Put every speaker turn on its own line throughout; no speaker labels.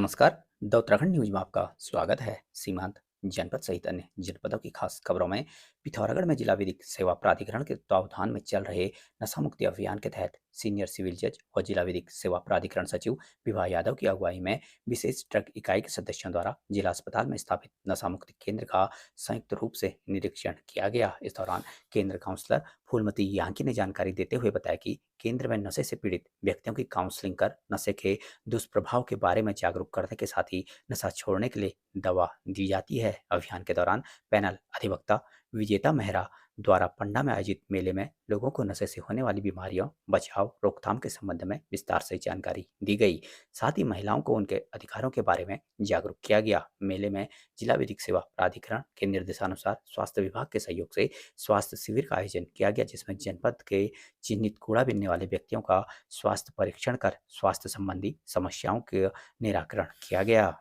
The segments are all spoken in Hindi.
नमस्कार। द उत्तराखंड न्यूज में आपका स्वागत है। सीमांत जनपद सहित अन्य जनपदों की खास खबरों में पिथौरागढ़ में जिला विधिक सेवा प्राधिकरण के तत्वावधान में चल रहे नशा मुक्ति अभियान के तहत सीनियर सिविल जज और जिला विधिक सेवा प्राधिकरण सचिव विभा यादव की अगुवाई में विशेष ट्रक इकाई के सदस्यों द्वारा जिला अस्पताल में स्थापित नशा मुक्ति केंद्र का संयुक्त रूप से निरीक्षण किया गया। इस दौरान केंद्र काउंसलर फूलमती यांकी ने जानकारी देते हुए बताया कि केंद्र में नशे से पीड़ित व्यक्तियों की काउंसलिंग कर नशे के दुष्प्रभाव के बारे में जागरूक करने के साथ ही नशा छोड़ने के लिए दवा दी जाती है। अभियान के दौरान पैनल अधिवक्ता विजेता मेहरा द्वारा पंडा में आयोजित मेले में लोगों को नशे से होने वाली बीमारियों, बचाव, रोकथाम के संबंध में विस्तार से जानकारी दी गई। साथ ही महिलाओं को उनके अधिकारों के बारे में जागरूक किया गया। मेले में जिला विधिक सेवा प्राधिकरण के निर्देशानुसार स्वास्थ्य विभाग के सहयोग से स्वास्थ्य शिविर का आयोजन किया गया, जिसमें जनपद के चिन्हित कूड़ा बीनने वाले व्यक्तियों का स्वास्थ्य परीक्षण कर स्वास्थ्य संबंधी समस्याओं के निराकरण किया गया।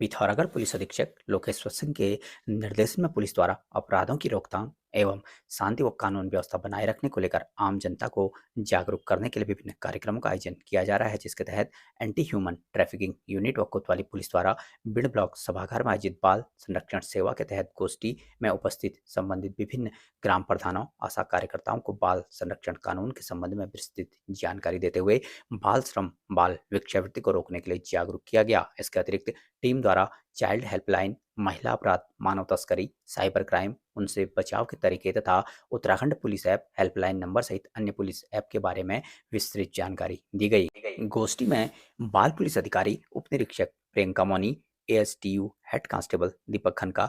पिथौरागढ़ पुलिस अधीक्षक लोकेश्वर सिंह के निर्देशन में पुलिस द्वारा अपराधों की रोकथाम एवं शांति व कानून व्यवस्था बनाए रखने को लेकर आम जनता को जागरूक करने के लिए विभिन्न कार्यक्रमों का आयोजन किया जा रहा है, जिसके तहत एंटी ह्यूमन ट्रैफिकिंग यूनिट व कोतवाली पुलिस द्वारा बिड़ ब्लॉक सभागार में आयोजित बाल संरक्षण सेवा के तहत गोष्ठी में उपस्थित संबंधित विभिन्न ग्राम प्रधानों, आशा कार्यकर्ताओं को बाल संरक्षण कानून के संबंध में विस्तृत जानकारी देते हुए बाल श्रम, बाल भिक्षावृत्ति को रोकने के लिए जागरूक किया गया। इसके अतिरिक्त टीम द्वारा चाइल्ड हेल्पलाइन, महिला अपराध, मानव तस्करी, साइबर क्राइम, उनसे बचाव के तरीके तथा Uttarakhand police app helpline number सहित अन्य पुलिस ऐप के बारे में विस्तृत जानकारी दी गई। गोष्ठी में बाल पुलिस अधिकारी उप निरीक्षक Priyanka Mauni, ASTU head constable Deepak Khanka,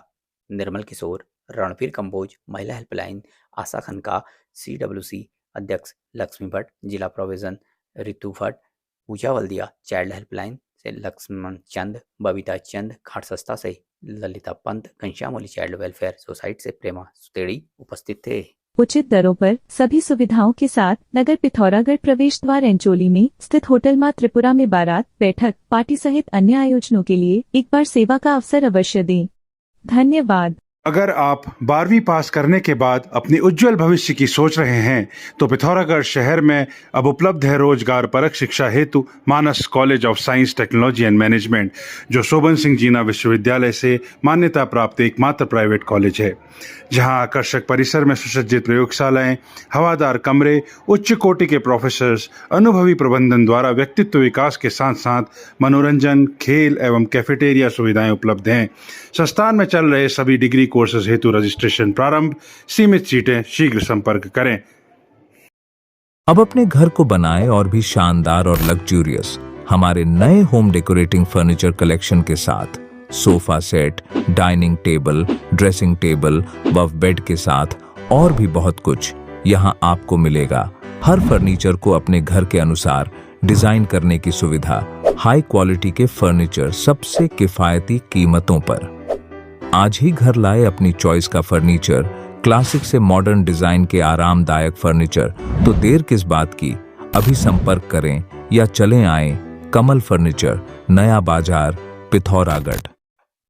Nirmal Kishore, Ranveer Kamboj, महिला हेल्पलाइन आशा खनका, CWC अध्यक्ष लक्ष्मी भट्ट, जिला provision Ritu Bhatt, Pooja Waldiya, child helpline से लक्ष्मण चंद, बबीता चंद, घाट सस्ता से ललिता पंत, घनश्यामोली चाइल्ड वेलफेयर सोसाइटी से प्रेमा सुतेड़ी उपस्थित थे।
उचित दरों पर सभी सुविधाओं के साथ नगर पिथौरागढ़ प्रवेश द्वार एंचोली में स्थित होटल मां त्रिपुरा में बारात, बैठक, पार्टी सहित अन्य आयोजनों के लिए एक बार सेवा का अवसर अवश्य दें। धन्यवाद।
अगर आप 12वीं पास करने के बाद अपनी उज्जवल भविष्य की सोच रहे हैं तो पिथौरागढ़ शहर में अब उपलब्ध है रोजगार परक शिक्षा हेतु Manas college of science, technology and management, जो शोभन सिंह जीना विश्वविद्यालय से मान्यता प्राप्त एकमात्र प्राइवेट कॉलेज है, जहां आकर्षक परिसर में सुसज्जित प्रयोगशालाएं, हवादार कमरे, उच्च कोटि के प्रोफेसर्स, अनुभवी प्रबंधन द्वारा व्यक्तित्व विकास के साथ साथ मनोरंजन, खेल एवं कैफेटेरिया सुविधाएं उपलब्ध हैं। संस्थान में चल रहे सभी डिग्री कोर्सेज हेतु रजिस्ट्रेशन प्रारंभ। सीमित सीटें, शीघ्र संपर्क करें।
अब अपने घर को बनाएं और भी शानदार और लग्जूरियस हमारे नए होम डेकोरेटिंग फर्नीचर कलेक्शन के साथ। Sofa set, dining table, dressing table व बेड के साथ और भी बहुत कुछ यहाँ आपको मिलेगा। हर फर्नीचर को अपने घर के अनुसार डिजाइन करने की सुविधा, हाई क्वालिटी के फर्नीचर सबसे किफायती कीमतों पर। आज ही घर लाए अपनी चॉइस का फर्नीचर, क्लासिक से मॉडर्न डिजाइन के आरामदायक फर्नीचर। तो देर किस बात की, अभी संपर्क करें या चलें आए कमल फर्नीचर, नया बाजार, पिथौरागढ़।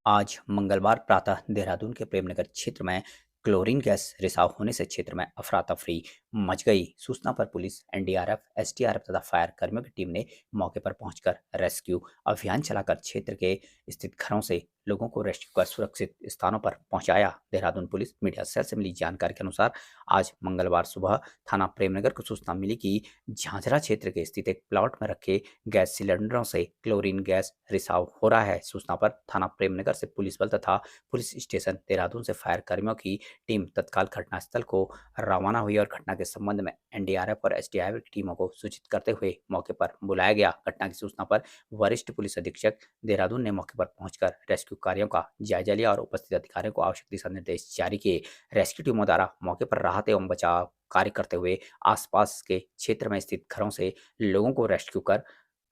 आज मंगलवार प्रातः देहरादून के प्रेमनगर क्षेत्र में क्लोरीन गैस रिसाव होने से क्षेत्र में अफरा तफरी मच गई। सूचना पर पुलिस, एनडीआरएफ, एसडीआरएफ तथा फायर कर्मियों की टीम ने मौके पर पहुंचकर रेस्क्यू अभियान चलाकर क्षेत्र के स्थित घरों से लोगों को रेस्क्यू कर सुरक्षित स्थानों पर पहुंचाया। देहरादून पुलिस मीडिया सेल से मिली जानकारी के अनुसार आज मंगलवार सुबह थाना प्रेमनगर को सूचना मिली कि झांझरा क्षेत्र के स्थित एक प्लॉट में रखे गैस सिलेंडरों से क्लोरीन गैस रिसाव हो रहा है। सूचना पर थाना प्रेमनगर से पुलिस बल तथा पुलिस स्टेशन देहरादून से फायर कर्मियों की टीम तत्काल घटनास्थल को रवाना हुई और घटना के संबंध में एनडीआरएफ और एसडीआरएफ की टीमों को सूचित करते हुए मौके पर बुलाया गया। घटना की सूचना पर वरिष्ठ पुलिस अधीक्षक देहरादून ने मौके पर पहुंचकर रेस्क्यू कार्यों का जायजा लिया और उपस्थित अधिकारियों को आवश्यक दिशा निर्देश जारी किए। रेस्क्यू टीमों द्वारा मौके पर राहत एवं बचाव कार्य करते हुए आसपास के क्षेत्र में स्थित घरों से लोगों को रेस्क्यू कर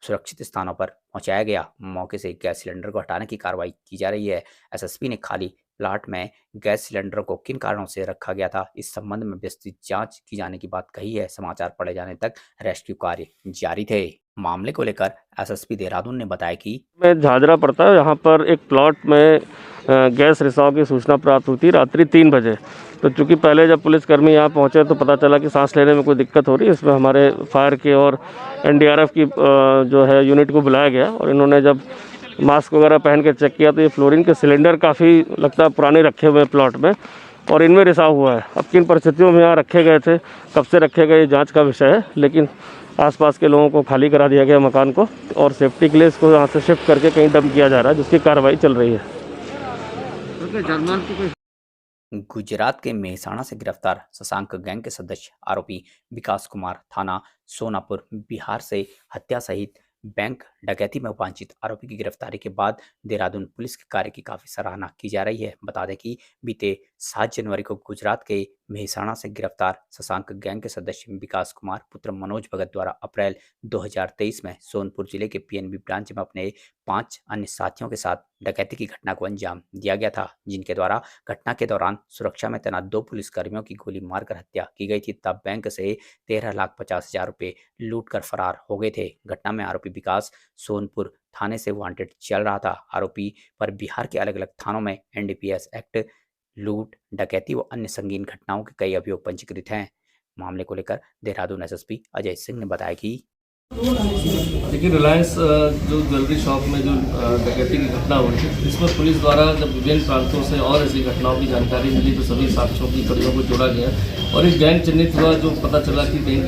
सुरक्षित स्थानों पर पहुंचाया गया। मौके से गैस सिलेंडर को हटाने की कार्रवाई की जा रही है। एसएसपी ने खाली प्लाट में गैस सिलेंडर को किन कारणों से रखा गया था, इस संबंध में विस्तृत जांच की जाने की बात कही है। समाचार पढ़े जाने तक रेस्क्यू कार्य जारी थे। मामले को लेकर एसएसपी देहरादून ने बताया कि
में झाझरा पड़ता है, यहाँ पर एक प्लॉट में गैस रिसाव की सूचना प्राप्त हुई थी रात्रि 3 बजे। तो चूँकि पहले जब पुलिसकर्मी यहाँ पहुँचे तो पता चला कि सांस लेने में कोई दिक्कत हो रही है। इसमें हमारे फायर के और एनडीआरएफ की जो है यूनिट को बुलाया गया और इन्होंने जब मास्क वगैरह पहन के चेक किया तो ये फ्लोरीन के सिलेंडर काफ़ी लगता है पुराने रखे हुए हैं प्लॉट में और इनमें रिसाव हुआ है। अब किन परिस्थितियों में यहाँ रखे गए थे, कब से रखे गए, ये जाँच का विषय है, लेकिन आसपास के लोगों को खाली करा दिया गया मकान को और सेफ्टी के लिए इसको यहाँ से शिफ्ट करके कहीं डंप किया जा रहा है, जिसकी कार्रवाई चल रही है।
गुजरात के मेहसाणा से गिरफ्तार शशांक गैंग के सदस्य आरोपी विकास कुमार थाना सोनापुर बिहार से हत्या सहित बैंक डकैती में वांछित आरोपी की गिरफ्तारी के बाद देहरादून पुलिस के कार्य की काफी सराहना की जा रही है। बता दें कि बीते 7 जनवरी को गुजरात के मेहसाणा से गिरफ्तार शशांक गैंग के सदस्य विकास कुमार पुत्र मनोज भगत द्वारा अप्रैल 2023 में सोनपुर जिले के पीएनबी ब्रांच में अपने 5 अन्य साथियों के साथ डकैती की घटना को अंजाम दिया गया था, जिनके द्वारा घटना के दौरान सुरक्षा में तैनात 2 पुलिसकर्मियों की गोली मारकर हत्या की गई थी। तब बैंक से 13,50,000 रुपये लूट कर फरार हो गए थे। घटना में आरोपी विकास सोनपुर थाने से वांटेड चल रहा था। आरोपी पर बिहार के अलग अलग थानों में एनडीपीएस एक्ट, लूट, डकैती व अन्य संगीन घटनाओं के कई अभियोग पंजीकृत हैं। मामले को लेकर देहरादून एसएसपी अजय सिंह ने बताया कि
देखिए, रिलायंस जो ज्वेलरी शॉप में जो डकैती की घटना हुई थी, इसमें पुलिस द्वारा जब विभिन्न प्रांतों से और ऐसी घटनाओं की जानकारी मिली तो सभी साक्ष्यों की कड़ियों को जोड़ा गया और एक गैंग चिन्हित हुआ जो पता चला कि कहीं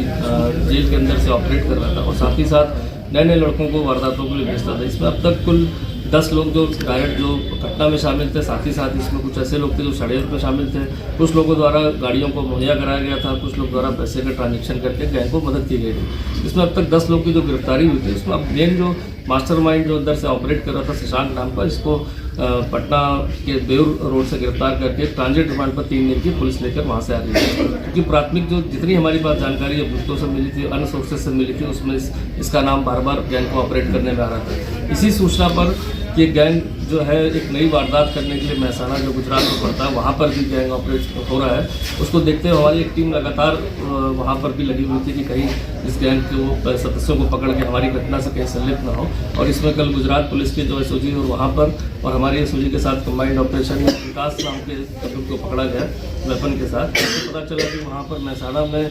जेल के अंदर से ऑपरेट कर रहा था और साथ ही साथ नए नए लड़कों को वारदातों के लिए भेजता था। इसमें अब तक कुल 10 लोग जो डायरेक्ट जो घटना में शामिल थे, साथ ही साथ इसमें कुछ ऐसे लोग थे जो षड्यंत्र में शामिल थे। कुछ लोगों द्वारा गाड़ियों को मुहैया कराया गया था, कुछ लोग द्वारा पैसे का ट्रांजैक्शन करके गैंग को मदद की गई थी। इसमें अब तक 10 लोग की जो गिरफ्तारी हुई थी, इसमें अब मेन जो मास्टरमाइंड जो अंदर से ऑपरेट कर रहा था शशांक नाम का, इसको पटना के बेउर रोड से गिरफ्तार करके ट्रांजिट रिमांड पर 3 दिन की पुलिस लेकर वहाँ से आ रही है। क्योंकि प्राथमिक जो जितनी हमारी पास जानकारी अभियुक्तों से मिली थी, अन्य सोर्सेज से मिली थी, उसमें इसका नाम बार बार गैंग को ऑपरेट करने में आ रहा था। इसी सूचना पर कि गैंग जो है एक नई वारदात करने के लिए मेहसाणा जो गुजरात में पड़ता है वहाँ पर भी गैंग ऑपरेट हो रहा है, उसको देखते हुए हमारी एक टीम लगातार वहाँ पर भी लगी हुई थी कि कहीं इस गैंग के सदस्यों को पकड़ के हमारी घटना से कहीं संलिप्त न हो। और इसमें कल गुजरात पुलिस के जो एसओजी और वहाँ पर और हमारी एसओजी के साथ कंबाइंड ऑपरेशन में विकास नाम के अभियुक्त को पकड़ा गया वेपन के साथ। तो पता चला कि वहाँ पर मेहसाणा में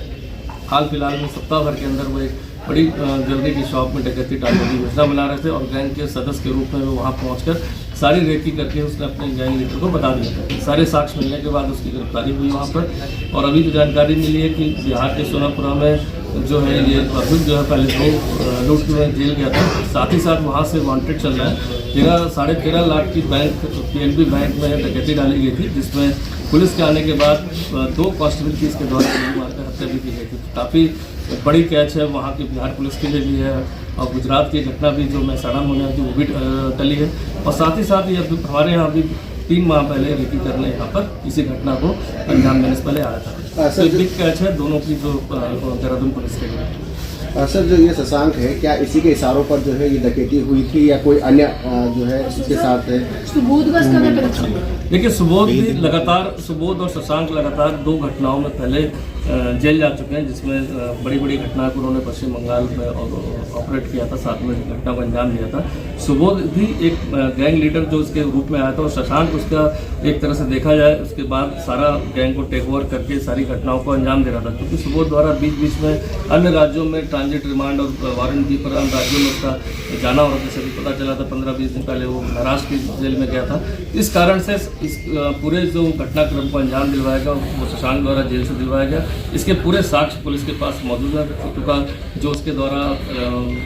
हाल फिलहाल में सप्ताह भर के अंदर वो एक बड़ी ज्वेलरी की शॉप में डकैती डालने की योजना बना रहे थे और गैंग के सदस्य के रूप में वो वहाँ पहुँचकर सारी रेकी करके उसने अपने गैंग लीडर को बता दिया था। सारे साक्ष्य मिलने के बाद उसकी गिरफ्तारी हुई वहाँ पर। और अभी जो जानकारी मिली है कि बिहार के सोनापुरा में जो है ये अभियुक्त जो है पहले 2 लूट में जेल गया था, साथ ही साथ वहाँ से वांटेड चल रहा है। 13.5 लाख की बैंक पीएनबी बैंक में डकैती डाली गई थी, जिसमें पुलिस के आने के बाद 2 कांस्टेबल की इसके द्वारा गोली मारकर हत्या भी की गई थी। काफ़ी बड़ी कैच है वहाँ की बिहार पुलिस के लिए भी है और गुजरात की घटना भी जो मेहसाणा में होने वाली वो भी टली है। और साथ ही साथ ये हमारे यहाँ भी 3 माह पहले रेकी करने यहाँ पर इसी घटना को अंजाम देने से पहले आया था। तो एक बिग कैच है दोनों की जो देहरादून पुलिस के लिए।
सर, जो ये शशांक है, क्या इसी के इशारों पर जो है ये डकैती हुई थी या कोई अन्य जो है इसके साथ है?
देखिए, सुबोध भी लगातार, सुबोध और शशांक लगातार 2 घटनाओं में पहले जेल जा चुके हैं, जिसमें बड़ी बड़ी घटना को उन्होंने पश्चिम बंगाल में ऑपरेट किया था, साथ में घटना को अंजाम दिया था। सुबोध भी एक गैंग लीडर जो उसके रूप में आया था और शशांक उसका एक तरह से देखा जाए उसके बाद सारा गैंग को टेक ओवर करके सारी घटनाओं को अंजाम दे रहा था। क्योंकि सुबोध द्वारा बीच बीच में अन्य राज्यों में ट्रांजिट रिमांड और वारंट भी पर अन्य राज्यों में उसका जाना और जैसे भी पता चला था 15-20 दिन पहले वो महाराष्ट्र की जेल में गया था। इस कारण से इस पूरे जो घटनाक्रम को अंजाम दिलवाया गया वो शशांक द्वारा जेल से दिलवाया गया। इसके पूरे साक्ष्य पुलिस के पास मौजूद है, क्योंकि जो उसके द्वारा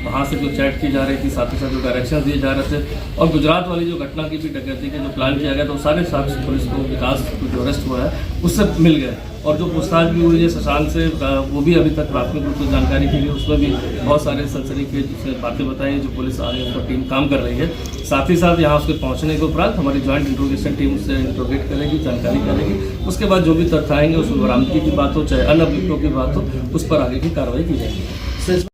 वहाँ से जो चैट की जा रही थी, साथ ही साथ जो डायरेक्शन दिए जा रहे थे और गुजरात वाली जो घटना की भी डकैती के जो प्लान किया गया तो सारे साक्ष्य पुलिस को विकास जो अरेस्ट हुआ है उससे मिल गए। और जो पूछताछ भी हुई है शशांक से वो भी अभी तक प्राथमिक रूप से जानकारी के लिए उसमें भी बहुत सारे सनसनीखेज बातें बताई जो पुलिस आगे उसका टीम काम कर रही है। साथ ही साथ यहाँ उसके पहुँचने के उपरांत हमारी ज्वाइंट इंट्रोगेशन टीम उससे इंट्रोगेट करेगी, जानकारी करेगी। उसके बाद जो भी तथ्य आएंगे उसमें बरामदगी की बात हो चाहे अन्य अभियुक्तों की बात हो उस पर आगे की कार्रवाई की जाएगी।